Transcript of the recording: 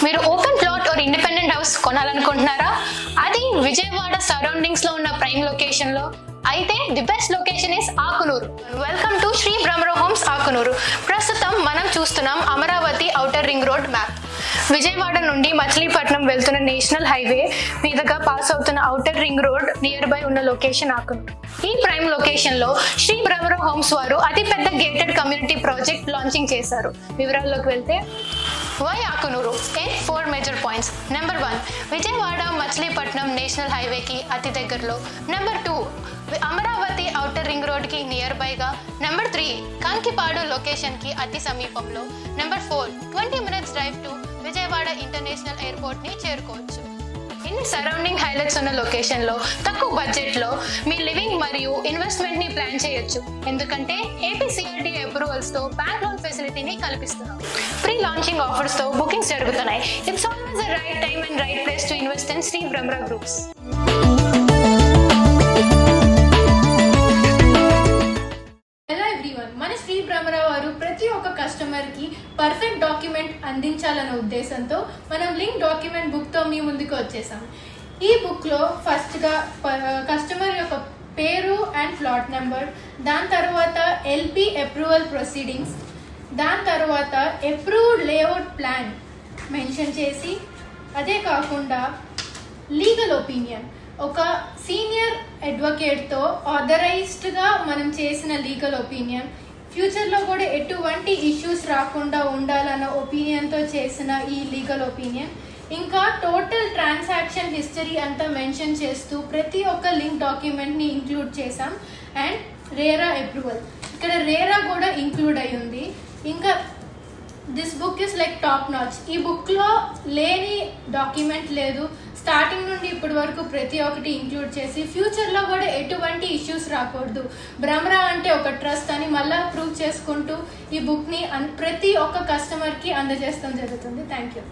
మీరు open plot or independent house కొనాలనుకుంటున్నారా? అది విజయవాడ సరౌండింగ్స్ లో ఉన్న ప్రైమ్ లొకేషన్ లో అయితే the best location is Akunuru. Welcome to Sri Bhramaram homes Akunuru. ప్రస్తుతం మనం చూస్తున్నాం Amaravati outer ring road map. Vijayawada నుండి మచిలీపట్నం వెళ్తున్న నేషనల్ హైవే మీదుగా పాస్ అవుతున్న outer ring road nearby ఉన్న లొకేషన్ ఆకునూరు. ఈ ప్రైమ్ లొకేషన్ లో శ్రీ భ్రమరం హోమ్స్ వారు అతిపెద్ద గేటెడ్ కమ్యూనిటీ ప్రాజెక్ట్ లాంచింగ్ చేశారు. వివరాల్లోకి వెళ్తే, why Akunuru in 4 major points. Number 1, Vijayawada Machilipatnam national హైవేకి అతి దగ్గరలో. Number 2, Amaravati outer ring road కి నియర్ బైగా. నెంబర్ 3, కంకిపాడు లొకేషన్ కి అతి సమీపంలో. Number 4, 20 minutes drive to Vijayawada international airport ని చేరుకోవచ్చు. ఇన్ని సరౌండింగ్ హైలైట్స్ ఉన్న లొకేషన్ లో తక్కువ బడ్జెట్ లో మీ లివింగ్ మరియు ఇన్వెస్ట్మెంట్ ని ప్లాన్ చేయొచ్చు. ఎందుకంటే ఏపీసీఆర్డీ అప్రూవల్స్ తో బ్యాంక్ లోన్ ఫెసిలిటీని కల్పిస్తున్నాం. ప్రీ లాంచింగ్ ఆఫర్స్ తో బుకింగ్స్ జరుగుతున్నాయి. It's always the right time and right place to invest in Sri Bhramaram groups. మన శ్రీ భ్రమరం వారు ప్రతి ఒక్క కస్టమర్ కి పర్ఫెక్ట్ డాక్యుమెంట్ అందించాలనే ఉద్దేశంతో మనం లింక్ డాక్యుమెంట్ బుక్ తో మీ ముందుకు వచ్చేసాం. ఈ బుక్ లో ఫస్ట్ గా కస్టమర్ యొక్క పేరు అండ్ ప్లాట్ నెంబర్, దాని తర్వాత ఎల్పి అప్రూవల్ ప్రొసీడింగ్స్, దాని తర్వాత అప్రూవ్డ్ లేఅవుట్ ప్లాన్ మెన్షన్ చేసి, అదే కాకుండా లీగల్ ఒపీనియన్, ఒక సీనియర్ అడ్వకేట్తో ఆథరైజ్డ్గా మనం చేసిన లీగల్ ఒపీనియన్, ఫ్యూచర్లో కూడా ఎటువంటి ఇష్యూస్ రాకుండా ఉండాలన్న ఒపీనియన్తో చేసిన ఈ లీగల్ ఒపీనియన్, ఇంకా టోటల్ ట్రాన్సాక్షన్ హిస్టరీ అంతా మెన్షన్ చేస్తూ ప్రతి ఒక్క లింక్ డాక్యుమెంట్ని ఇంక్లూడ్ చేసాం. అండ్ రేరా అప్రూవల్, ఇక్కడ రేరా కూడా ఇంక్లూడ్ అయి ఉంది. ఇంకా this book is like top notch. ఈ బుక్లో లేని డాక్యుమెంట్ లేదు. స్టార్టింగ్ నుండి ఇప్పటి వరకు ప్రతి ఒక్కటి ఇంక్లూడ్ చేసి ఫ్యూచర్లో కూడా ఎటువంటి ఇష్యూస్ రాకూడదు, భ్రమరం అంటే ఒక ట్రస్ట్ అని మళ్ళీ ప్రూవ్ చేసుకుంటూ ఈ బుక్ని ప్రతి ఒక్క కస్టమర్కి అందజేస్తాం జరుగుతుంది. Thank you.